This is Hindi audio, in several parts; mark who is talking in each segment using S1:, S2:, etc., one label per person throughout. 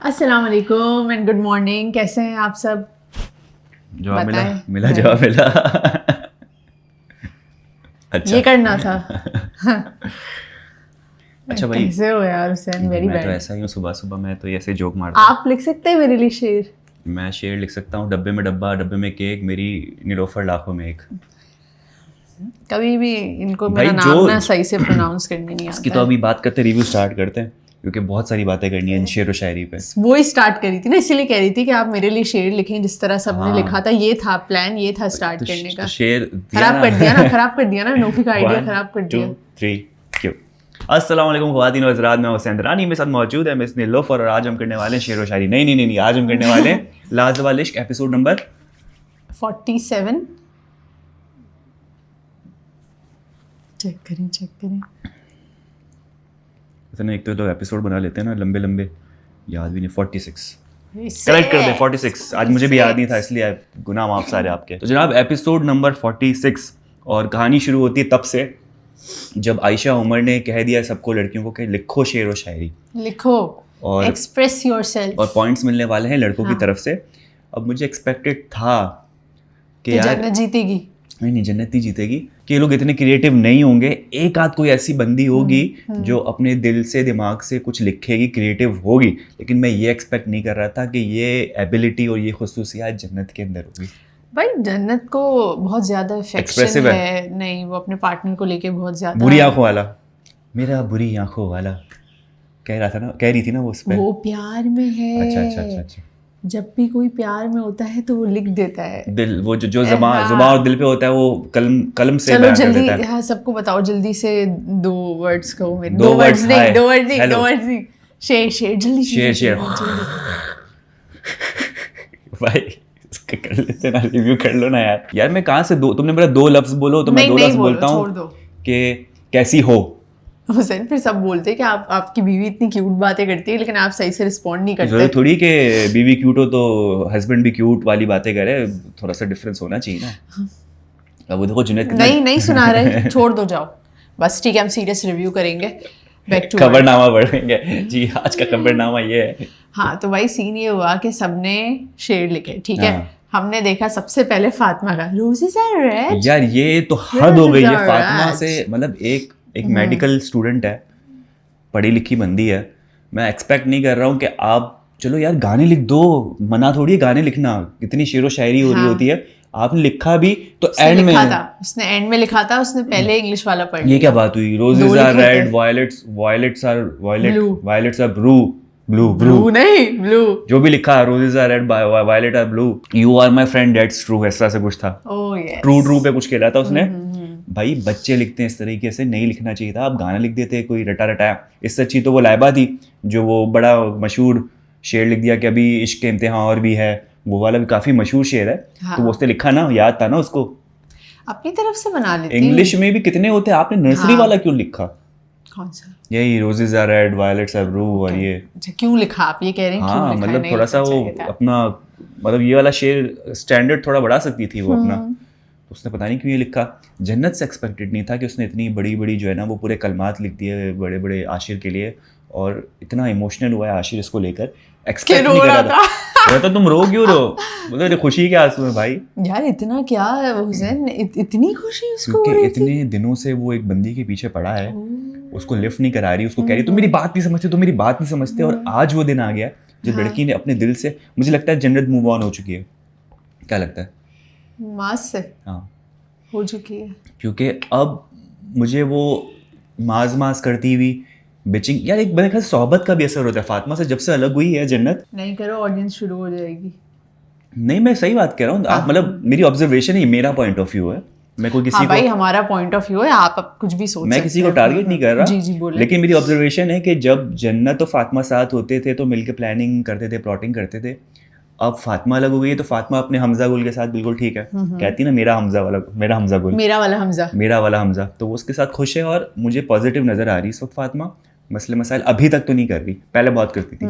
S1: अस्सलाम वालेकुम एंड गुड मॉर्निंग। कैसे हैं आप सब?
S2: जवाब
S1: बताएं।
S2: मिला जवाब मिला। अच्छा
S1: ये करना था।
S2: अच्छा भाई,
S1: कैसे हो यार हुसैन? वेरी
S2: मैं तो
S1: बैड।
S2: ऐसा ही हूँ, सुबह सुबह मैं तो ऐसे जोक मारता हूँ।
S1: आप लिख सकते हैं मेरे लिए शेर?
S2: मैं शेर लिख सकता हूँ। डब्बे में डब्बा, डब्बे में केक, मेरी निलोफर लाखों में एक।
S1: कभी भी इनको
S2: भाई
S1: मेरा
S2: जो
S1: नाम ना सही से प्रोनाउंस करने नहीं
S2: इसकी
S1: आता
S2: तो
S1: है।
S2: अभी बात करते, रिव्यू स्टार्ट करते हैं क्योंकि बहुत सारी बातें करनी है इन शेर व शायरी पे।
S1: वो ही स्टार्ट करी थी ना, इसीलिए कह रही थी कि आप मेरे लिए शेर लिखें जिस तरह सबने
S2: हाँ।
S1: लिखा था। ये था प्लान, ये था स्टार्ट
S2: तो
S1: करने का।
S2: शेर
S1: खराब कर दिया ना, खराब कर दिया ना, नोफी का आइडिया
S2: 1
S1: खराब कर
S2: 2
S1: दिया।
S2: 3 क्यों। अस्सलाम वालेकुम ख़वातीन व हज़रात, मैं हुसैन दरानी, मेरे साथ मौजूद है मिस निलोफर और आज हम करने वाले हैं शेर व शायरी। नहीं, आज हम करने वाले हैं लाजवाब इश्क एपिसोड नंबर
S1: 47। चेक करें।
S2: इतने एक तो एपिसोड बना लेते हैं ना लंबे लंबे, याद भी नहीं। 46
S1: इससे-
S2: करेक्ट कर दे। 46 आज मुझे भी याद नहीं था, इसलिए गुनाह माफ सारे आपके। तो जनाब एपिसोड नंबर 46 और कहानी शुरू होती है तब से जब आयशा उमर ने कह दिया सबको, लड़कियों को, कि लिखो शेर व शायरी
S1: लिखो,
S2: और
S1: एक्सप्रेस योरसेल्फ।
S2: और पॉइंट्स मिलने वाले हैं लड़कों की
S1: हाँ।
S2: तरफ से। अब मुझे एक्सपेक्टेड था कि
S1: कि
S2: यार
S1: जन्नत जीतेगी।
S2: नहीं जन्नत ही जीतेगी, कि ये लोग इतने क्रिएटिव नहीं होंगे। एक आध कोई ऐसी बंदी होगी जो अपने दिल से दिमाग से कुछ लिखेगी, क्रिएटिव होगी, लेकिन मैं ये एक्सपेक्ट नहीं कर रहा था कि ये एबिलिटी और ये खुसूसियात जन्नत के अंदर होगी।
S1: भाई जन्नत को बहुत ज्यादा
S2: Expressive
S1: अफेक्शन
S2: है।
S1: है। नहीं, वो अपने पार्टनर को लेके बहुत ज्यादा
S2: बुरी आंखों वाला, मेरा बुरी आंखों वाला कह रही थी ना वो उस पे।
S1: वो प्यार में है।
S2: अच्छा।
S1: जब भी कोई प्यार में होता है तो वो लिख देता है।
S2: दिल, वो जो
S1: हाँ।
S2: जुबान और दिल पे होता है, वो कलम से
S1: चलो
S2: बयान कर
S1: जल्दी,
S2: देता है।
S1: हाँ सबको बताओ जल्दी से। 2 वर्ड्स कहो मेरे।
S2: दो
S1: 2 वर्ड्स
S2: words,
S1: नहीं,
S2: hi,
S1: 2 वर्ड्स नहीं,
S2: hello.
S1: 2 वर्ड्स नहीं। शेर जल्दी
S2: शेर
S1: जल्दी।
S2: भाई इसका कर लेते ना, रिव्यू कर लो ना यार मैं कहाँ से दो, तुमने बोला 2 लफ्ज बोलो तो मैं 2 लफ्ज बोलता हूँ
S1: छोड़ दो।
S2: कि कैसी हो।
S1: हुसैन फिर सब बोलते हैं कि आपकी बीवी इतनी क्यूट बातें करती है लेकिन आप सही से रिस्पॉन्ड नहीं करते।
S2: जरूरत थोड़ी कि बीवी क्यूट हो तो हस्बैंड भी क्यूट वाली बातें करे, थोड़ा सा डिफरेंस होना चाहिए ना। अब वो देखो जुनैद
S1: नहीं सुना रहे, छोड़ दो, जाओ बस। ठीक है, हम सीरियस रिव्यू करेंगे। बैक टू
S2: खबरनामा पढ़ेंगे जी। आज का खबरनामा ये है।
S1: हाँ तो भाई सीन ये हुआ कि सबने शेर लिखे, ठीक है।
S2: हाँ।
S1: हमने देखा सबसे पहले फातिमा का, रोजेस आर रेड।
S2: यार ये तो हद हो गई है
S1: Roses are
S2: फातिमा
S1: red.
S2: से। मतलब एक मेडिकल स्टूडेंट है, पढ़ी लिखी बंदी है। मैं एक्सपेक्ट नहीं कर रहा हूँ कि आप, चलो यार गाने लिख दो, मना थोड़ी है गाने लिखना, कितनी शेरो शायरी हो रही
S1: हाँ।
S2: होती है। आपने लिखा भी तो
S1: उसने
S2: एंड में
S1: लिखा था, उसने एंड में लिखा था, उसने पहले इंग्लिश वाला पढ़
S2: ये
S1: लिया।
S2: क्या बात हुई।
S1: दो
S2: रोजेज आर
S1: लिखे
S2: रेड,
S1: थे।
S2: Violets are violet,
S1: Blue.
S2: Violets are blue
S1: blue नहीं, ब्लू।
S2: जो भी लिखा है, roses are red, violet are blue, you are my friend that's true, ऐसा से कुछ था।
S1: Oh yes.
S2: ट्रू पे कुछ खेला था उसने। भाई बच्चे लिखते हैं इस तरीके से, नहीं लिखना चाहिए था। आप गाना लिख देते, कोई रटा रटाया। इससे अच्छी तो वो लाइबा थी जो वो बड़ा मशहूर शेर लिख दिया कि अभी इश्क के इम्तिहान और भी है। वो वाला भी काफी मशहूर शेर है।
S1: हाँ।
S2: तो वो उसने लिखा ना, याद था ना उसको।
S1: अपनी तरफ से बना लेती।
S2: इंग्लिश में भी कितने होते हैं, आपने नर्सरी वाला क्यों लिखा?
S1: कौन सा?
S2: यही roses are red, violets are blue और ये।
S1: अच्छा, क्यों लिखा? आप ये कह रहे हैं क्यों
S2: हाँ
S1: लिखा है?
S2: मतलब
S1: नहीं
S2: थोड़ा सा
S1: लिखना
S2: वो
S1: चाहिए था।
S2: अपना, मतलब ये वाला शेर स्टैंडर्ड थोड़ा बढ़ा सकती थी वो अपना। उसने पता नहीं क्यों ये लिखा। जन्नत से एक्सपेक्टेड नहीं था कि उसने इतनी बड़ी बड़ी जो है ना वो पूरे कलमात लिख दिए बड़े बड़े आशिर के लिए, और इतना इमोशनल हुआ है आशिर इसको लेकर। एक्सपेक्ट नहीं कर रहा था। तो तुम रो क्यों रो? मतलब खुशी के आंसू है भाई।
S1: यार इतना क्या है हुसैन, इतनी खुशी उसको हो
S2: क्योंकि
S1: रही थी।
S2: इतने दिनों से वो एक बंदी के पीछे पड़ा है, उसको लिफ्ट नहीं करा रही, उसको कह रही तुम मेरी बात नहीं समझते, तुम मेरी बात नहीं समझते। और आज वो दिन आ गया जब लड़की ने अपने दिल से, मुझे लगता है जन्नत मूव ऑन हो चुकी है। क्या लगता है?
S1: मास से
S2: हाँ
S1: हो चुकी है।
S2: क्योंकि अब मुझे वो माज करती हुई बिचिंग, यार एक मेरे ख्याल से सोहबत का भी असर होता है फातिमा से। जब से अलग हुई है जन्नत,
S1: नहीं करो, ऑडियंस शुरू हो जाएगी।
S2: नहीं मैं सही बात कह रहा हूँ। आप मतलब मेरी ऑब्जर्वेशन है, मेरा पॉइंट ऑफ व्यू है। मैं कोई किसी
S1: हाँ भाई,
S2: को,
S1: हमारा पॉइंट ऑफ व्यू है, आप अब कुछ भी सोच
S2: मैं
S1: सकते
S2: किसी को
S1: हैं।
S2: टारगेट नहीं कर रहा।
S1: जी बोले।
S2: लेकिन मेरी ऑब्जर्वेशन है कि जब जन्नत और फातिमा साथ होते थे तो मिलकर प्लानिंग करते थे, प्लॉटिंग करते थे। अब फातिमा अलग हो गई है तो फातिमा अपने हमजा गुल के साथ बिल्कुल ठीक है, कहती ना मेरा हमजा गुल,
S1: मेरा वाला हमजा।
S2: मेरा वाला हमजा, तो वो उसके साथ खुश है और मुझे पॉजिटिव नजर आ रही है इस वक्त फातिमा। मसले मसाइल अभी तक तो नहीं कर रही, पहले बहुत करती थी।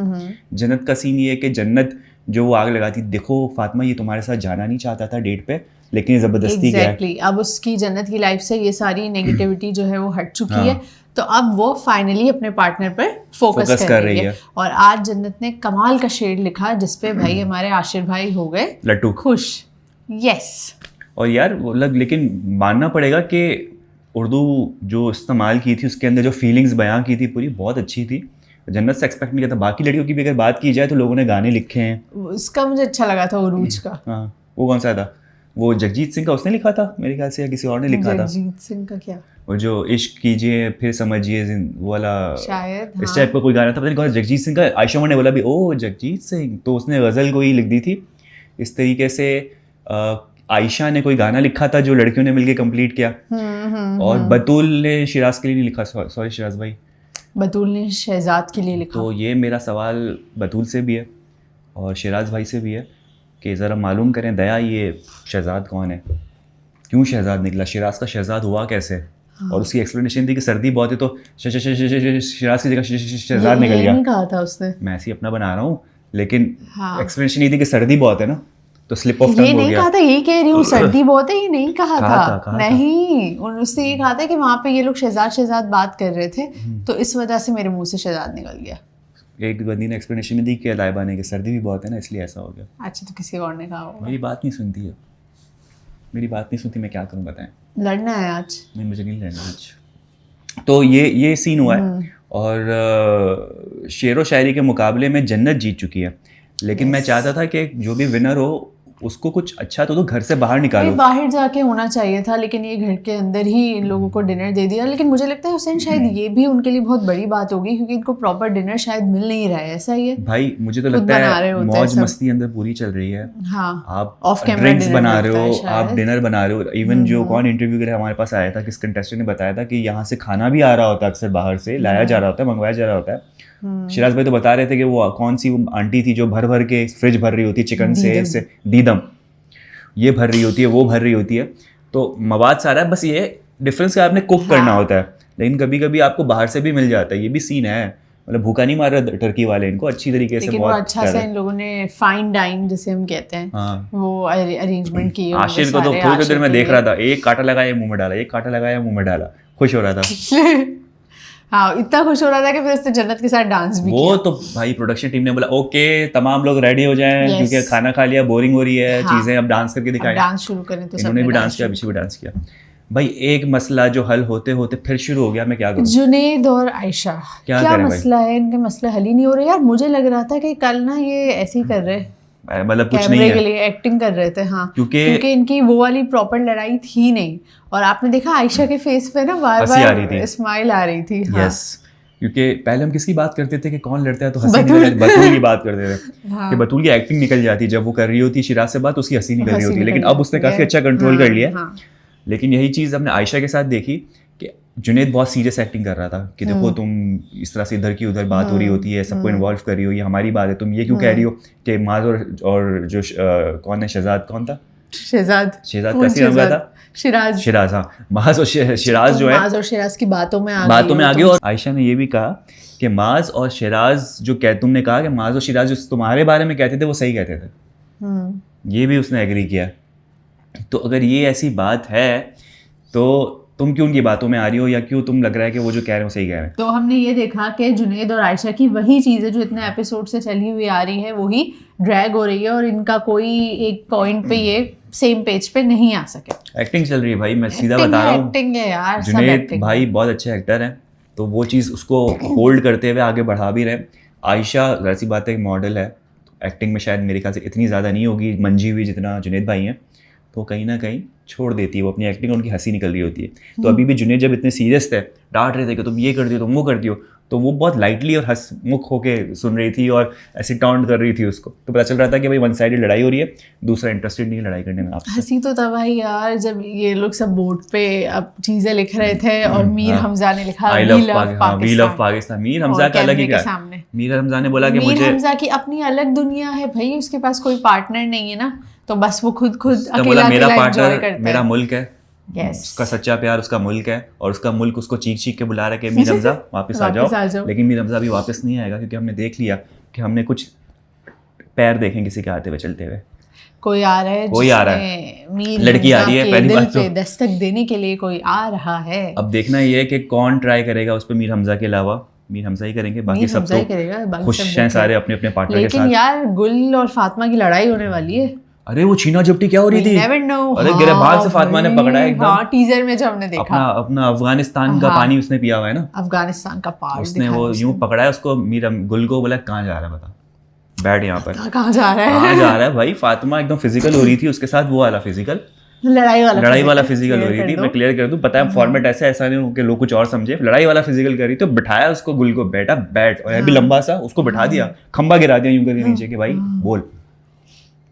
S2: जन्नत का सीन ये है कि जन्नत जो वो आग लगाती, देखो फातिमा ये तुम्हारे साथ जाना नहीं चाहता था डेट पे, लेकिन ये ज़बरदस्ती गया।
S1: एग्जैक्टली, अब उसकी जन्नत की लाइफ से ये सारी नेगेटिविटी जो है वो हट चुकी
S2: हाँ।
S1: है, तो अब वो फाइनली अपने पार्टनर पर फोकस कर रही है। और आज जन्नत ने कमाल का शेर लिखा जिसपे भाई हमारे आशिर भाई हो गए
S2: लट्टू
S1: खुश। यस।
S2: और यार वो लेकिन मानना पड़ेगा कि उर्दू जो इस्तेमाल की थी उसके अंदर जो फीलिंग्स बयां की थी पूरी बहुत अच्छी थी। जन्नत से एक्सपेक्ट नहीं किया था। बाकी लड़कियों की भी अगर बात की जाए तो लोगों ने गाने लिखे हैं,
S1: उसका मुझे अच्छा लगा था उरूज का।
S2: हाँ, वो कौन सा था? वो जगजीत सिंह का उसने लिखा था मेरे ख्याल से, या किसी और ने लिखा था?
S1: जगजीत सिंह का क्या?
S2: वो जो इश्क कीजिए फिर समझिए वो वाला,
S1: शायद
S2: इस टाइप का कोई गाना था, पता नहीं कौन सा, जगजीत सिंह का। आयशा उमर ने बोला भी ओ जगजीत सिंह, तो उसने गज़ल को ही लिख दी थी। इस तरीके से आयशा ने कोई गाना लिखा था जो लड़कियों ने मिलके कंप्लीट किया। और बतूल ने शिराज के लिए नहीं लिखा, सॉरी शिराज भाई,
S1: बतूल ने शहजाद के लिए लिखा।
S2: तो ये मेरा सवाल बतूल से भी है और शिराज भाई से भी है कि ज़रा मालूम करें दया, ये शहजाद कौन है, क्यों शहजाद निकला, शिराज का शहजाद हुआ कैसे? हाँ। और उसकी एक्सप्लेनेशन थी कि सर्दी बहुत है तो शिराज की जगह शहजाद निकल गया।
S1: नहीं कहा था उसने,
S2: मैं ऐसे ही अपना बना रहा हूँ, लेकिन एक्सप्लेनेशन ये थी कि सर्दी बहुत है ना, तो स्लिप ऑफ टंग हो गया।
S1: ये नहीं कहा था, यही कह रही हूँ सर्दी बहुत है, ये नहीं कहा था। नहीं, उसने ये कहा था कि वहाँ पे ये लोग शहजाद बात कर रहे थे तो इस वजह से मेरे मुंह से शहजाद निकल गया।
S2: एक बंदी ने एक्सप्लेनेशन में दी कि लाइबा ने कि सर्दी भी बहुत है ना इसलिए ऐसा हो गया।
S1: अच्छा, तो किसी और ने कहा होगा।
S2: मेरी बात नहीं सुनती है, मेरी बात नहीं सुनती, मैं क्या करूँ बताएं?
S1: लड़ना है आज? नहीं,
S2: मुझे नहीं लड़ना आज। तो ये सीन हुआ है और शेर व शायरी के मुकाबले में जन्नत जीत चुकी है, लेकिन मैं चाहता था कि जो भी विनर हो उसको कुछ अच्छा तो घर से बाहर निकालो।
S1: बाहर जाके होना चाहिए था, लेकिन ये घर के अंदर ही इन लोगों को डिनर दे दिया। लेकिन मुझे लगता है हुसैन शायद ये भी उनके लिए बहुत बड़ी बात होगी क्योंकि इनको प्रॉपर डिनर शायद मिल नहीं रहा है। ऐसा ही है भाई,
S2: मुझे तो लगता है मौज मस्ती अंदर पूरी चल रही है।
S1: हाँ,
S2: आप ड्रिंक्स बना रहे हो, आप डिनर बना रहे हो। इवन जो कौन इंटरव्यू के लिए हमारे पास आया था, किस कंटेस्टेंट ने बताया था कि यहाँ से खाना भी आ रहा होता है, अक्सर बाहर से लाया जा रहा होता है, मंगवाया जा रहा होता है। शिराज भाई तो बता रहे थे कि वो कौन सी वो आंटी थी जो भर भर के फ्रिज भर रही होती है चिकन से दीदम, ये भर रही होती है, वो भर रही होती है, तो मवाद सारा है। बस ये डिफरेंस का आपने कुक करना होता है, लेकिन कभी कभी आपको बाहर से भी मिल जाता है। ये भी सीन है, मतलब भूखा नहीं मार रहा टर्की वाले, इनको अच्छी तरीके से बहुत
S1: अच्छा से इन लोगों ने फाइन डाइन जिसे हम कहते हैं, हाँ, वो अरेंजमेंट की।
S2: आशिर को तो थोड़ी देर में देख रहा था, एक कांटा लगाया मुंह में डाला, एक कांटा लगाया मुंह में डाला, खुश हो रहा था।
S1: हाँ, इतना खुश हो रहा था कि फिर उसने जन्नत के साथ डांस भी
S2: वो किया। तो भाई प्रोडक्शन टीम ने बोला ओके तमाम लोग रेडी हो जाएं, क्योंकि खाना खा लिया, बोरिंग हो रही है, हाँ, चीजें अब डांस करके दिखाएं,
S1: डांस शुरू करें। तो
S2: इन्होंने भी डांस किया, अभिषेक भी डांस किया। भाई एक मसला जो हल होते होते फिर शुरू हो गया, मैं क्या करूं? जुनैद और आयशा क्या मसला है, इनके मसले हल ही नहीं हो रहे यार। मुझे लग रहा था कि कल ना ये ऐसे ही कर रहे, मतलब कुछ नहीं है, के लिए एक्टिंग कर रहे थे। हाँ, क्योंकि इनकी वो वाली प्रॉपर लड़ाई थी नहीं, और आपने देखा आयशा के फेस पे ना बार बार स्माइल आ रही थी। यस, क्योंकि पहले हम किसकी बात करते थे कि कौन लड़ता है तो हंसी निकल, बतूल की बात करते थे। हाँ। कि बतूल की एक्टिंग निकल जाती, जब वो कर रही होती शिराज से बात, उसकी हंसी निकल रही होती, लेकिन अब उसने काफी अच्छा कंट्रोल कर लिया। हाँ। लेकिन यही चीज हमने आयशा के साथ देखी कि जुनैद बहुत सीरियस एक्टिंग कर रहा था कि देखो तुम इस तरह से इधर की उधर बात हो रही होती है, सबको इन्वॉल्व कर रही हो, ये हमारी बात है, तुम ये क्यों कह रही हो कि माज और जो कौन है, शहजाद कौन था, शहजाद कैसी नाम था, शिराज, हाँ, माज और शिराज जो है,
S1: माज और शिराज की बातों में आ
S2: गई। और आयशा ने ये भी कहा कि माज और शिराज जो तुमने कहा कि माज और शिराज जो तुम्हारे बारे में कहते थे वो सही कहते थे, ये भी उसने एग्री किया। तो अगर ये ऐसी बात है तो तुम क्यों उनकी बातों में आ रही हो, या क्यों तुम लग रहा है कि वो जो कह रहे हैं वो सही कह रहे हैं?
S1: तो हमने ये देखा कि जुनैद और आयशा की वही चीज़ें जो इतने एपिसोड से चली हुई आ रही है वही ड्रैग हो रही है, और इनका कोई एक पॉइंट पे ये सेम पेज पे नहीं आ सके।
S2: एक्टिंग चल रही है भाई, मैं सीधा बता रहा हूँ,
S1: एक्टिंग है यार,
S2: जुनैद भाई बहुत अच्छे एक्टर हैं, तो वो चीज़ उसको होल्ड करते हुए आगे बढ़ा भी रहे। आयशा वैसी बात है, मॉडल है, एक्टिंग में शायद मेरे ख्याल से इतनी ज़्यादा नहीं होगी मंजी हुई जितना जुनैद भाई हैं, तो कहीं ना कहीं छोड़ देती है वो अपनी एक्टिंग, उनकी हंसी निकल रही होती है। तो अभी भी जुनैद जब इतने सीरियस थे, डांट रहे थे कि तुम ये करती हो, तुम वो करती हो, तो वो बहुत लाइटली और हंसमुख होके सुन रही थी और ऐसे टॉन्ट कर रही थी उसको, तो पता चल रहा था कि भाई वन साइडेड लड़ाई हो रही है, दूसरा इंटरेस्टेड नहीं है लड़ाई करने में आपसे।
S1: हंसी तो तब आई यार जब ये लोग सब बोर्ड पे अब चीजें लिख रहे थे और मीर हमजा ने लिखा वी लव पाकिस्तान।
S2: मीर हमजा का अलग ही क्या, मीर हमजा ने बोला कि
S1: मीर हमजा की अपनी अलग दुनिया है भाई, उसके पास कोई पार्टनर नहीं है ना, तो बस वो खुद अकेला
S2: मेरा पार्टनर मेरा मुल्क है,
S1: Yes.
S2: उसका सच्चा प्यार उसका मुल्क है, और उसका मुल्क उसको चीख चीख के बुला रहा है कि मीर हमजा वापस आ जाओ। लेकिन मीर हमजा अभी वापस नहीं आएगा, क्योंकि हमने देख लिया कि हमने कुछ पैर देखे किसी के आते हुए चलते हुए।
S1: कोई आ रहा है,
S2: कोई आ रहा है,
S1: मीर
S2: लड़की आ रही है, पहली
S1: दिल
S2: बात तो
S1: पे दस्तक देने के लिए कोई आ रहा है।
S2: अब देखना ये है कि कौन ट्राई करेगा उस पर मीर हमजा के अलावा। मीर हमजा ही करेंगे, बाकी सब तो
S1: करेगा,
S2: खुश हैं सारे अपने अपने पार्टनर के साथ।
S1: लेकिन यार गुल और फातिमा की लड़ाई होने वाली है।
S2: अरे वो छीना झपटी क्या हो रही थी,
S1: never know।
S2: अरे गिरबान से फातिमा ने पकड़ा है एकदम।
S1: हाँ, टीजर में जो हमने देखा
S2: अपना अफगानिस्तान का पानी उसने पिया हुआ है ना,
S1: अफगानिस्तान का पार्ट
S2: उसने वो यूं पकड़ा है उसको, मीर गुल को बोला कहाँ जा रहा है बता, बैठ यहाँ पर।
S1: कहाँ जा रहा है,
S2: कहाँ जा रहा है भाई। फातिमा एकदम फिजिकल हो रही थी उसके साथ, वो वाला फिजिकल,
S1: लड़ाई वाला
S2: फिजिकल हो रही थी। मैं क्लियर कर दूं, पता है फॉर्मेट ऐसा नहीं हो कि लोग कुछ और समझे। लड़ाई वाला फिजिकल कर रही तो बिठाया उसको, गुल को, बैठा बैठ, और भी लंबा सा उसको बिठा दिया, खंबा गिरा दिया यूं करके नीचे कि भाई बोल।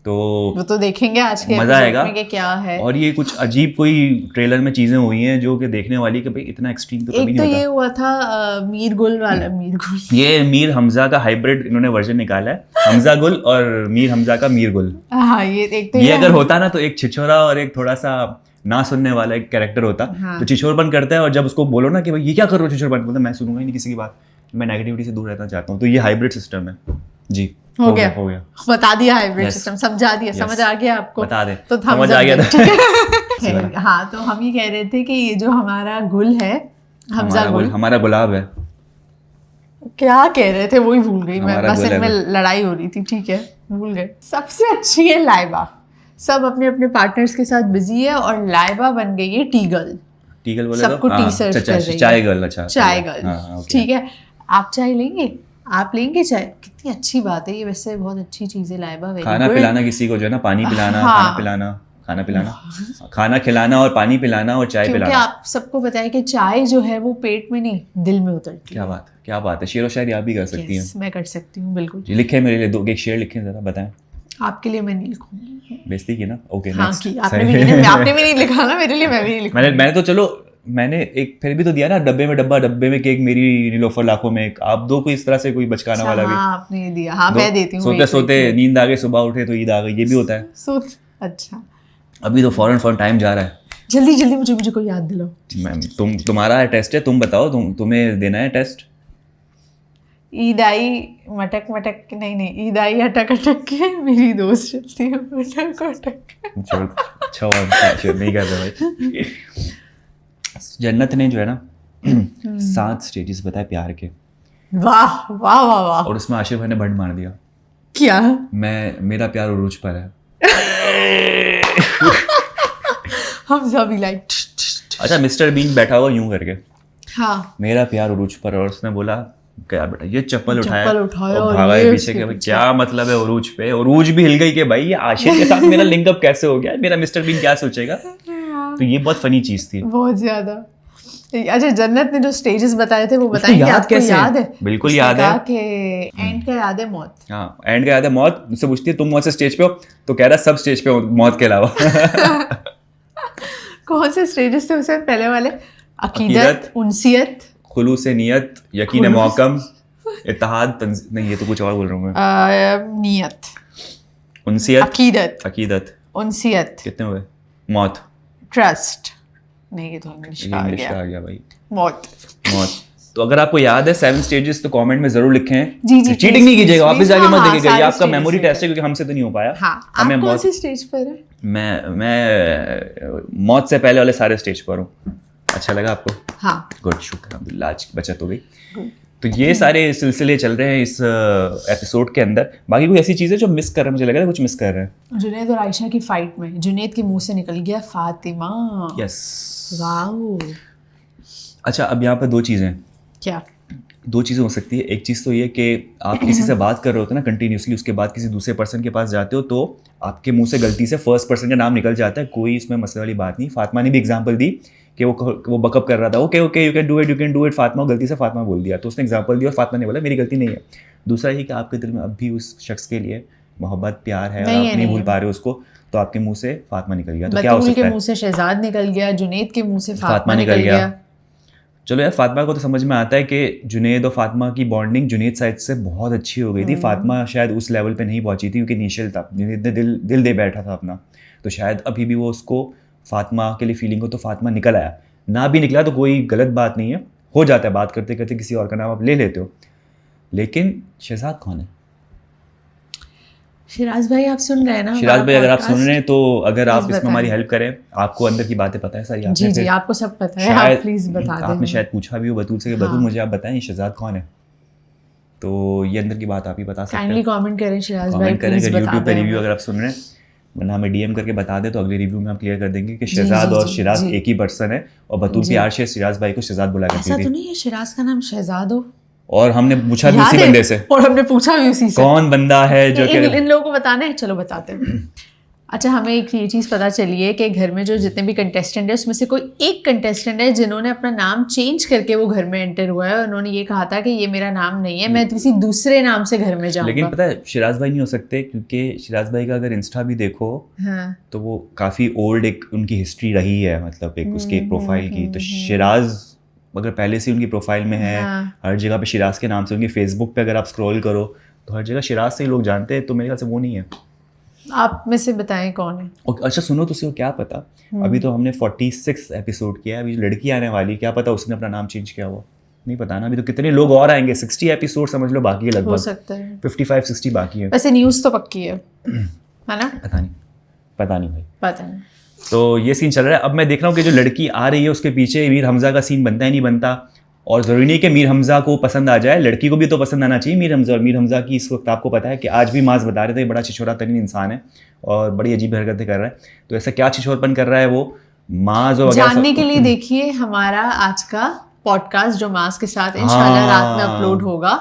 S2: तो
S1: वो तो देखेंगे आज के
S2: मजा आएगा
S1: में कि क्या है।
S2: और ये कुछ अजीब कोई ट्रेलर में चीजें हुई हैं जो कि देखने वाली, कि भाई इतना एक्सट्रीम तो कभी नहीं
S1: होता।
S2: होता।
S1: ये हुआ था मीर गुल वाला, मीर गुल,
S2: ये मीर हमजा का हाइब्रिड इन्होंने वर्जन निकाला है, हमजा गुल और मीर हमजा का मीर गुल।
S1: हाँ, ये एक तो
S2: ये अगर होता ना तो एक छिछोरा और एक थोड़ा सा ना सुनने वाला एक कैरेक्टर होता।
S1: हाँ।
S2: तो छिछोरपन करता है, और जब उसको बोलो ना कि भाई ये क्या कर रहे हो छिछोरपन, बोलता मैं सुनूंगा ही नहीं किसी की बात, मैं नेगेटिविटी से दूर रहना चाहता हूँ। तो ये हाइब्रिड सिस्टम है जी। हो गया
S1: बता दिया हाइब्रिड सिस्टम, समझा दिया, समझ आ गया आपको,
S2: बता दे
S1: तो
S2: समझ आ गया था।
S1: हाँ, तो हम ये कह रहे थे कि ये जो हमारा गुल है, हमजा गुल,
S2: हमारा गुलाब है।
S1: क्या कह रहे थे वही भूल गई मैं,
S2: हमारा
S1: बस
S2: गुल है
S1: इनमें लड़ाई हो रही थी, ठीक है भूल गए। सबसे अच्छी है लाइबा, सब अपने अपने पार्टनर्स के साथ बिजी है, और लाइबा बन गई है टी गर्ल।
S2: टी गर्ल बोले
S1: सबको
S2: तो
S1: टी सर्व कर रही है,
S2: चाय गर्ल। अच्छा,
S1: चाय गर्ल, ठीक है। आप चाय लेंगे, आप लेंगे चाय, कितनी अच्छी बात है ये, वैसे बहुत अच्छी चीज है लाइबा।
S2: खाना पिलाना किसी को जो है ना, पानी पिलाना, खाना पिलाना, खाना पिलाना, खाना खिलाना और पानी पिलाना और चाय पिलाना।
S1: क्योंकि आप सबको बताया कि चाय जो है वो पेट में नहीं दिल में उतरती
S2: है। क्या बात है, शेर व शायरी आप भी कर सकती हैं।
S1: मैं कर सकती हूँ, बिल्कुल।
S2: लिखे मेरे लिए दो एक शेर लिखे जरा, बताएं।
S1: आपके लिए मैं नहीं लिखूंगी,
S2: बेइज्जती की ना, ओके
S1: हाँ की आपने भी नहीं, आपने भी नहीं लिखा ना मेरे लिए, मैं भी नहीं लिखूंगी।
S2: मैंने तो चलो मैंने एक फिर भी तो दिया ना, डब्बे में डब्बा, डब्बे में केक, मेरी नीलोफर लाखों में एक। आप दो कोई इस तरह से कोई बचकाना वाला भी।
S1: हाँ, आपने दिया, हाँ मैं देती हूँ।
S2: सोते सोते नींद आ गई, सुबह उठे तो ईद आ गई, ये भी होता है।
S1: अच्छा,
S2: अभी तो फौरन टाइम जा रहा है,
S1: जल्दी जल्दी मुझे कोई याद दिलाओ।
S2: तुम्हारा टेस्ट है, तुम बताओ, तुम्हें देना है टेस्ट।
S1: ईद आई मटक मटक, नहीं ईद आई अटक अटक के, मेरी दोस्त चलती है मटक अटक।
S2: अच्छा नहीं कर रहा भाई। जन्नत ने जो है ना 7 स्टेजेस बताए प्यार के।
S1: वाह वाह वाह वाह।
S2: और उसमें आशिफ भाई ने बंड मार दिया।
S1: क्या?
S2: मेरा प्यार उरूज पर है।
S1: हम सभी लाइक।
S2: अच्छा, मिस्टर बीन बैठा हुआ यूं करके,
S1: हाँ,
S2: मेरा प्यार उरूज पर, और उसने बोला क्या बेटा, ये चप्पल उठाया
S1: और
S2: भागा है पीछे के, क्या मतलब है उरूज पे। उरूज भी हिल गई कि भाई ये आशिक के साथ मेरा लिंकअप कैसे हो गया, मेरा मिस्टर बीन क्या सोचेगा। तो ये बहुत फनी चीज थी,
S1: बहुत ज्यादा। अच्छा, जन्नत ने जो स्टेजेस बताए थे वो बताएं कि आपको याद है?
S2: बिल्कुल याद है
S1: कि एंड का याद है मौत।
S2: हाँ, एंड का याद है मौत। मुझसे पूछती है तुम मौत से स्टेज पे हो, तो कह रहा सब स्टेज पे हो मौत के अलावा।
S1: कौन से स्टेजेस थे उससे पहले वाले? अकीदत, उनसियत,
S2: खुलूस नियत, यकीन मौकम, इत्तेहाद, नहीं ये तो कुछ और बोल रहा हूँ मैं।
S1: नियत,
S2: उनसियत,
S1: अकीदत, उनसियत,
S2: कितने हुए? मौत,
S1: ट्रस्ट, नहीं ये तो इंग्लिश का आ
S2: गया भाई।
S1: मौत।
S2: तो अगर आपको याद है 7 स्टेजेस तो कमेंट में जरूर लिखें।
S1: जी,
S2: चीटिंग नहीं कीजिएगा, वापस जाके मत देखिएगा, ये आपका मेमोरी टेस्ट है, क्योंकि हमसे तो नहीं हो पाया।
S1: आप कौन से स्टेज पर है?
S2: मैं मौत से पहले वाले सारे स्टेज पर हूँ। अच्छा लगा आपको?
S1: हाँ,
S2: गुड, शुक्र, अल्हम्दुलिल्लाह, आज की बचत हो गई। तो ये सारे सिलसिले चल रहे हैं इस एपिसोड के अंदर। बाकी कोई ऐसी चीज़ है जो मिस कर रहे हैं? मुझे लग रहा है कुछ मिस कर रहे हैं।
S1: जुनैद और आयशा की फाइट में जुनैद के मुंह से निकल गया फातिमा।
S2: Yes,
S1: wow.
S2: अच्छा, अब यहाँ पर 2 चीज़ें।
S1: क्या?
S2: 2 चीज़ें हो सकती है। एक चीज़ तो ये कि आप किसी से बात कर रहे होते ना कंटिन्यूसली, उसके बाद किसी दूसरे पर्सन के पास जाते हो तो आपके मुंह से गलती से फर्स्ट पर्सन का नाम निकल जाता है। कोई इसमें मसले वाली बात नहीं। फातिमा ने भी एग्जांपल दी कि वो बकअप कर रहा था, okay you can do it. Fatima गलती से फातिमा बोल दिया, तो उसने एग्जांपल दिया और फातिमा ने बोला मेरी गलती नहीं है। दूसरा ये कि आपके दिल में अब भी उस शख्स के लिए मोहब्बत, प्यार है और आप नहीं भूल पा रहे हो उसको, तो आपके मुंह से फातिमा निकल गया, तो क्या हो सकता है?
S1: बतूल के मुंह से शहजाद निकल गया, जुनैद के मुंह से फातिमा निकल गया।
S2: चलो यार, फातिमा को तो समझ में आता है कि जुनैद और फातिमा की बॉन्डिंग जुनैद साइड से बहुत अच्छी हो गई थी। फातिमा शायद उस लेवल पे नहीं पहुंची थी क्योंकि इनिशियल था, जुनैद ने दिल दे बैठा था अपना, तो शायद अभी भी वो उसको फातिमा के लिए फीलिंग हो तो फातिमा निकल आया, ना भी निकला तो कोई गलत बात नहीं है, हो जाता है, बात करते करते किसी और का नाम आप ले लेते हो। लेकिन शहजाद कौन है?
S1: शिराज भाई आप सुन रहे हैं ना?
S2: शिराज भाई अगर आप सुन रहे हैं तो अगर आप
S1: प्लीज
S2: इसमें हमारी
S1: बताएं।
S2: हेल्प करें, आपको अंदर की बातें पता है सारी, आपने
S1: जी जी
S2: फिर
S1: आपको सब पता है,
S2: शायद
S1: आप प्लीज बता दें।
S2: आपने शायद पूछा भी हो बतूल से कि बतूल
S1: हाँ।
S2: मुझे आप बताएं ये शहजाद कौन है, तो ये अंदर की बात आप ही बता सकते
S1: काइंडली
S2: हैं।
S1: कमेंट करें शिराज भाई,
S2: कमेंट करें,
S1: प्लीज
S2: अगर
S1: बता
S2: यूट्यूब पे
S1: दें
S2: रिव्यू
S1: हमें।
S2: अगर आप सुन रहे हैं, वरना हमें डीएम करके बता दे तो अगले रिव्यू में हम क्लियर कर देंगे कि
S1: जी,
S2: शहजाद
S1: जी,
S2: और
S1: जी,
S2: शिराज
S1: जी।
S2: एक ही पर्सन है, और बतूल
S1: जी।
S2: की आरशे शिराज भाई को शहजाद बुला
S1: ऐसा
S2: करती
S1: तो
S2: थी,
S1: नहीं है शिराज का नाम शहजाद हो?
S2: और हमने पूछा भी
S1: याद
S2: उसी
S1: है?
S2: बंदे से
S1: और हमने पूछा भी उसी से।
S2: कौन बंदा है जो
S1: इन लोगों को बताना है, चलो बताते हैं। अच्छा हमें एक ये चीज़ पता चली है कि घर में जो जितने भी कंटेस्टेंट है उसमें से कोई एक कंटेस्टेंट है जिन्होंने अपना नाम चेंज करके वो घर में एंटर हुआ है, और उन्होंने ये कहा था कि ये मेरा नाम नहीं है, मैं किसी दूसरे नाम से घर में जाऊंगा।
S2: लेकिन पता है शिराज भाई नहीं हो सकते, क्योंकि शिराज भाई का अगर इंस्टा भी देखो
S1: हाँ
S2: तो वो काफ़ी ओल्ड एक उनकी हिस्ट्री रही है, मतलब एक उसके एक प्रोफाइल की, तो शिराज अगर पहले से उनकी प्रोफाइल में है,
S1: हाँ।
S2: हर जगह पे शिराज के नाम से, उनकी फेसबुक पे अगर आप स्क्रॉल करो तो हर जगह शिराज से ही लोग जानते हैं, तो मेरे ख्याल से वो नहीं है।
S1: आप में से बताएं कौन है।
S2: अच्छा सुनो, तो उसको क्या पता, अभी तो हमने 46 एपिसोड किया है, अभी जो लड़की आने वाली, क्या पता उसने अपना नाम चेंज किया हुआ, नहीं पता ना, अभी तो कितने लोग और आएंगे, 60 एपिसोड समझ लो बाकी है,
S1: हो
S2: लगभग
S1: सकता है
S2: 55-60 बाकी है।
S1: वैसे न्यूज़ तो पक्की है ना?
S2: पता नहीं भाई,
S1: पता नहीं।
S2: तो ये सीन चल रहा है। अब मैं देख रहा हूँ कि जो लड़की आ रही है उसके पीछे मीर हमजा का सीन बनता है नहीं बनता, और ज़रूरी नहीं कि मीर हमजा को पसंद आ जाए, लड़की को भी तो पसंद आना चाहिए मीर हमजा। और मीर हमजा की इस वक्त आपको पता है कि आज भी माज बता रहे थे बड़ा छिछोरा तरीन इंसान है और बड़ी अजीब हरकतें कर रहा है, तो ऐसा क्या छिछोरपन कर रहा है वो, माज और
S1: जानने के लिए देखिए हमारा आज का पॉडकास्ट जो मास के साथ इंशाल्लाह रात में अपलोड होगा।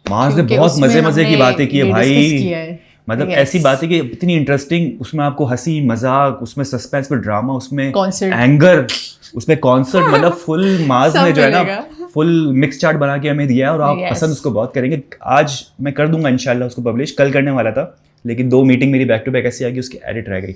S2: माज ने
S1: क्योंकि
S2: बहुत
S1: उसमें
S2: मजे मजे की
S1: हमने
S2: बातें की है
S1: ये
S2: भाई,
S1: discuss किया है।
S2: मतलब
S1: Yes.
S2: ऐसी बातें कि इतनी इंटरेस्टिंग, उसमें आपको हंसी मजाक, उसमें सस्पेंस में ड्रामा, उसमें
S1: Concert.
S2: एंगर, उसमें कॉन्सर्ट, मतलब फुल माज
S1: सब
S2: ने जो है ना
S1: मिलेगा।
S2: फुल मिक्स चार्ट बना के हमें दिया है, और आप
S1: Yes.
S2: पसंद उसको बहुत करेंगे। आज मैं कर दूंगा इंशाल्लाह उसको पब्लिश, कल करने वाला था लेकिन 2 मीटिंग मेरी बैक टू बैक ऐसी आ गई, उसकी एडिट रह गई,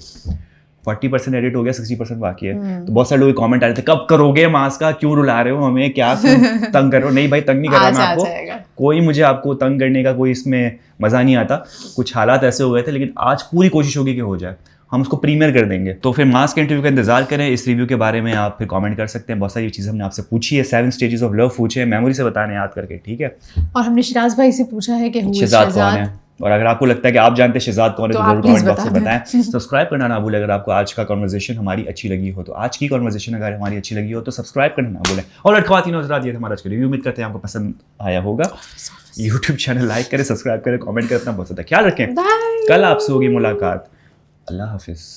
S2: 40% एडिट हो गया, 60% बाकी है। तो बहुत सारे लोग कमेंट आ रहे थे कब करोगे मास का, क्यों रुला रहे हो हमें, क्या क्यों तंग कर रहे हो? नहीं भाई तंग नहीं कर रहा मैं आपको, कोई मुझे आपको तंग करने का कोई इसमें मज़ा नहीं आता, कुछ हालात ऐसे हो गए थे, लेकिन आज पूरी कोशिश होगी कि हो जाए, हम उसको प्रीमियर कर देंगे। तो फिर मास के इंटरव्यू का इंतजार करें, इस रिव्यू के बारे में आप फिर कमेंट कर सकते हैं। बहुत सारी चीज़ें हमने आपसे पूछी है, 7 स्टेजेस ऑफ लव पूछे हैं, मेमोरी से बताने याद करके, ठीक है।
S1: और हमने शिराज भाई से पूछा है कि
S2: शहजाद कौन है, और अगर आपको लगता है कि आप जानते हैं शहजाद कौन है तो जरूर कमेंट बॉक्स में बताएं। सब्सक्राइब करना ना भूलें अगर आपको आज का कॉन्वर्सेशन हमारी अच्छी लगी हो, तो आज की कॉन्वर्सेशन अगर हमारी अच्छी लगी हो तो सब्सक्राइब करना ना भूलें। और ख़वातीन और हज़रात, ये हमारा आज का रिव्यू, उम्मीद करते हैं आपको पसंद आया होगा। यूट्यूब चैनल लाइक करें, सब्सक्राइब करें, कमेंट करें, अपना बहुत ज़्यादा ख्याल रखें। कल आपसे होगी मुलाकात, अल्लाह हाफिज़।